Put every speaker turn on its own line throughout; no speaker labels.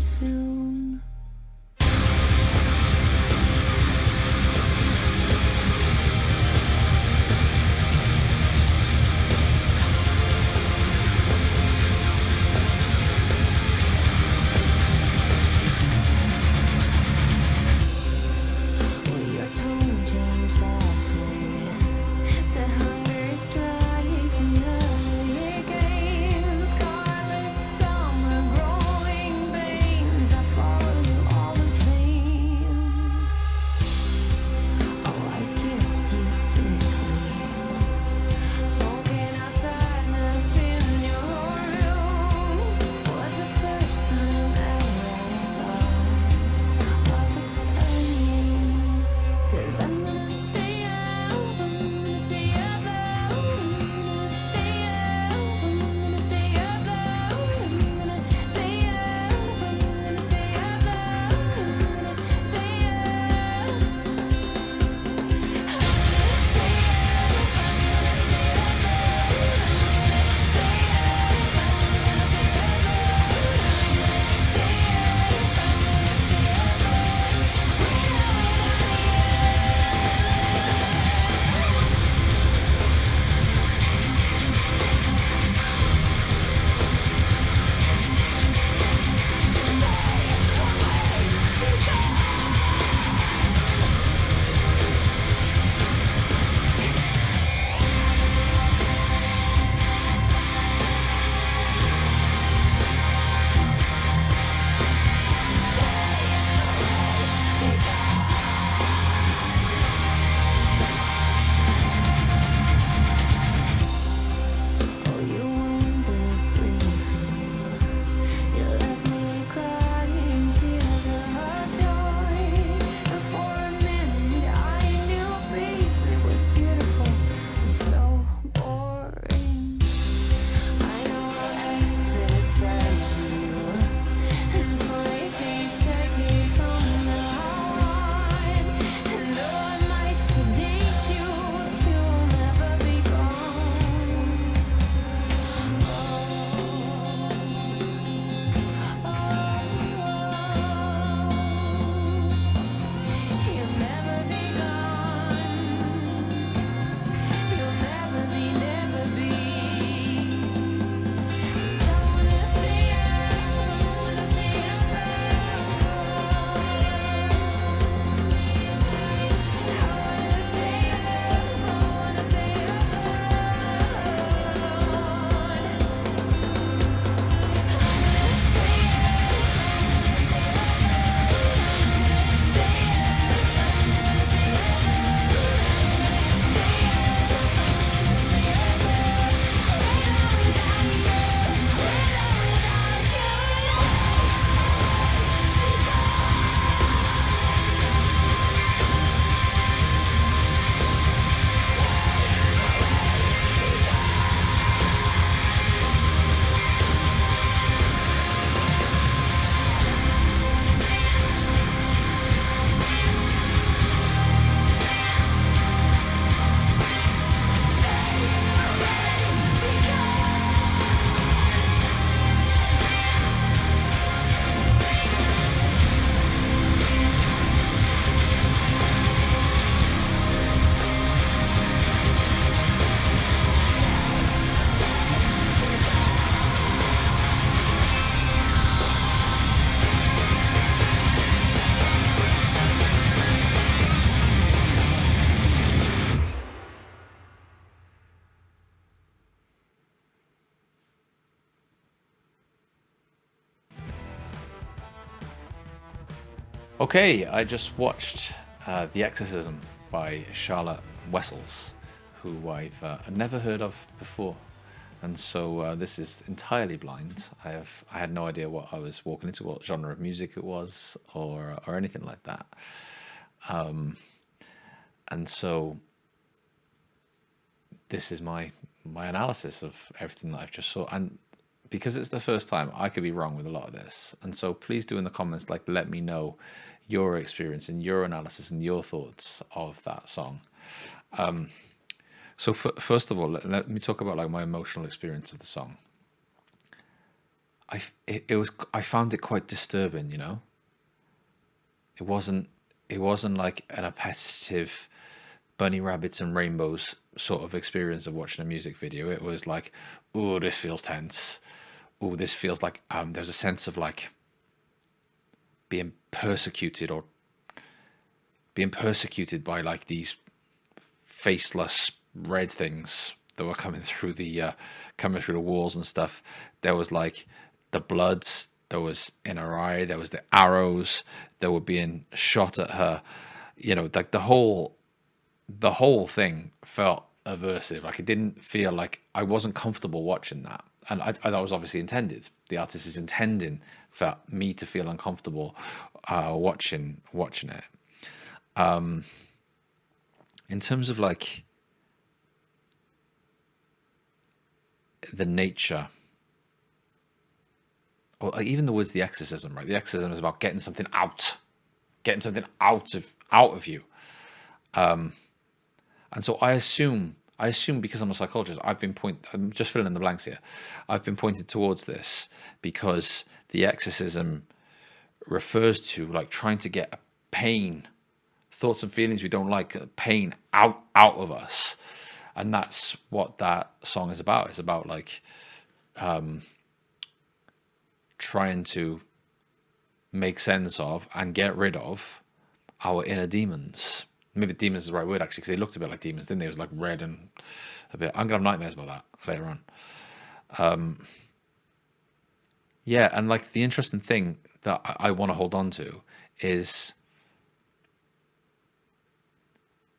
soon.
Okay, I just watched The Exorcism by Charlotte Wessels, who I've never heard of before, and so this is entirely blind. I had no idea what I was walking into, what genre of music it was, or anything like that. And so this is my analysis of everything that I've just saw, and because it's the first time, I could be wrong with a lot of this, and so please do in the comments, like, let me know your experience and your analysis and your thoughts of that song. So first of all, let me talk about like my emotional experience of the song. I found it quite disturbing, you know. It wasn't it wasn't like an repetitive bunny rabbits and rainbows sort of experience of watching a music video. It was like, oh, this feels tense. Oh, this feels like there's a sense of like being persecuted or being persecuted by like these faceless red things that were coming through the walls and stuff. There was like the bloods. There was in her eye. There was the arrows that were being shot at her. You know, like the whole thing felt aversive. Like it didn't feel like I wasn't comfortable watching that, and that was obviously intended. The artist is intending for me to feel uncomfortable watching it. In terms of like the nature, or like even the words "the exorcism," right? The exorcism is about getting something out of you. And so I assume because I'm a psychologist, I'm just filling in the blanks here. I've been pointed towards this because the exorcism refers to like trying to get pain, thoughts and feelings we don't like, pain out of us, and that's what that song is about. It's about like trying to make sense of and get rid of our inner demons. Maybe demons is the right word actually, because they looked a bit like demons, didn't they? It was like red and a bit. I'm gonna have nightmares about that later on. Yeah, and like the interesting thing that I want to hold on to is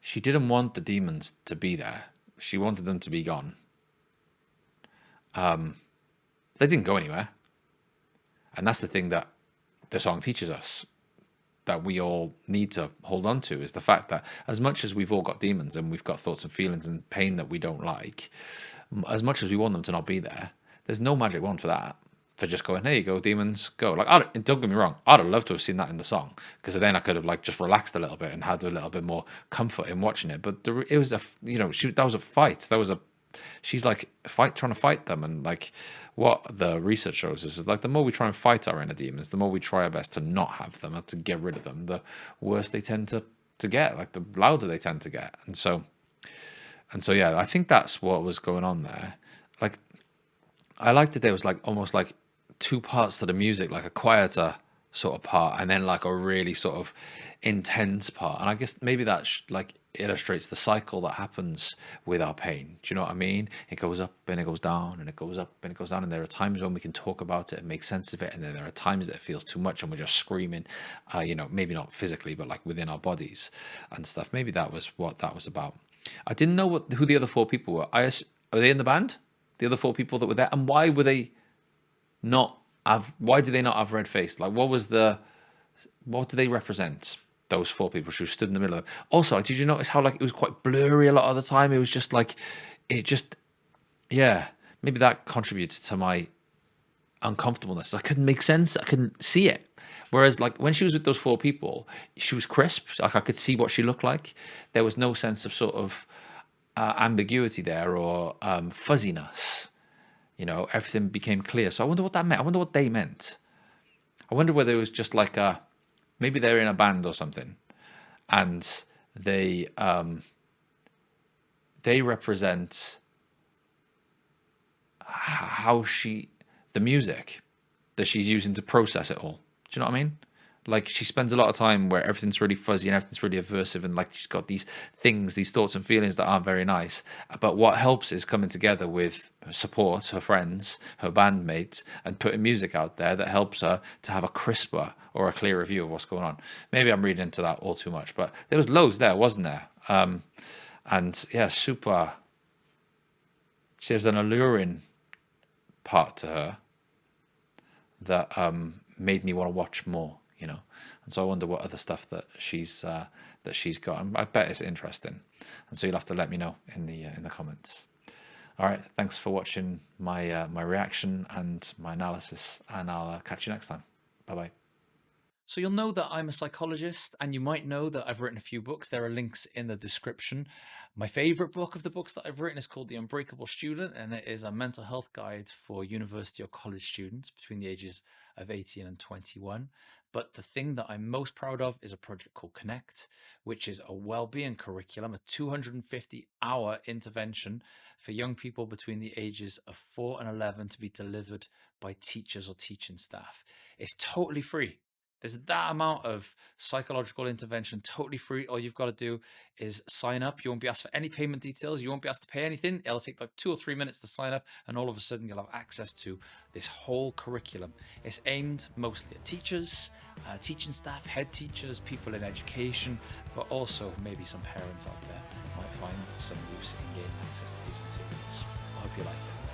she didn't want the demons to be there. She wanted them to be gone. They didn't go anywhere, and that's the thing that the song teaches us, that we all need to hold on to, is the fact that as much as we've all got demons and we've got thoughts and feelings and pain that we don't like, as much as we want them to not be there, there's no magic wand for that. For just going, there you go, demons, go. Like, don't get me wrong, I'd have loved to have seen that in the song, because then I could have like just relaxed a little bit and had a little bit more comfort in watching it. But it was that was a fight. She's like trying to fight them, and like what the research shows is like the more we try and fight our inner demons, the more we try our best to not have them or to get rid of them, the worse they tend to get, like the louder they tend to get. And so yeah, I think that's what was going on there. Like I liked that there was like almost like two parts to the music, like a quieter sort of part and then like a really sort of intense part. And I guess maybe that like illustrates the cycle that happens with our pain. Do you know what I mean? It goes up and it goes down and it goes up and it goes down. And there are times when we can talk about it and make sense of it. And then there are times that it feels too much and we're just screaming, maybe not physically, but like within our bodies and stuff. Maybe that was what that was about. I didn't know who the other four people were. Are they in the band? The other four people that were there? And why were they not have? Why did they not have red face? Like, what do they represent? Those four people who stood in the middle of them. Also, did you notice how like it was quite blurry a lot of the time? It was just like, yeah. Maybe that contributed to my uncomfortableness. I couldn't make sense. I couldn't see it. Whereas like when she was with those four people, she was crisp. Like I could see what she looked like. There was no sense of sort of ambiguity there or fuzziness. Everything became clear. So I wonder what that meant. I wonder what they meant. I wonder whether it was just like maybe they're in a band or something, and they represent the music that she's using to process it all. Do you know what I mean? Like she spends a lot of time where everything's really fuzzy and everything's really aversive, and like she's got these things, these thoughts and feelings that aren't very nice. But what helps is coming together with support, her friends, her bandmates, and putting music out there that helps her to have a crisper or a clearer view of what's going on. Maybe I'm reading into that all too much, but there was loads there, wasn't there? And yeah, super. There's an alluring part to her that made me want to watch more. And so I wonder what other stuff that she's got. And I bet it's interesting. And so you'll have to let me know in the comments. All right, thanks for watching my reaction and my analysis, and I'll catch you next time. Bye bye.
So you'll know that I'm a psychologist, and you might know that I've written a few books. There are links in the description. My favorite book of the books that I've written is called The Unbreakable Student, and it is a mental health guide for university or college students between the ages of 18 and 21. But the thing that I'm most proud of is a project called Connect, which is a well-being curriculum, a 250-hour intervention for young people between the ages of 4 and 11 to be delivered by teachers or teaching staff. It's totally free. There's that amount of psychological intervention totally free. All you've got to do is sign up. You won't be asked for any payment details. You won't be asked to pay anything. It'll take like 2 or 3 minutes to sign up, and all of a sudden you'll have access to this whole curriculum. It's aimed mostly at teachers, teaching staff, head teachers, people in education, but also maybe some parents out there might find some use in gaining access to these materials. I hope you like it.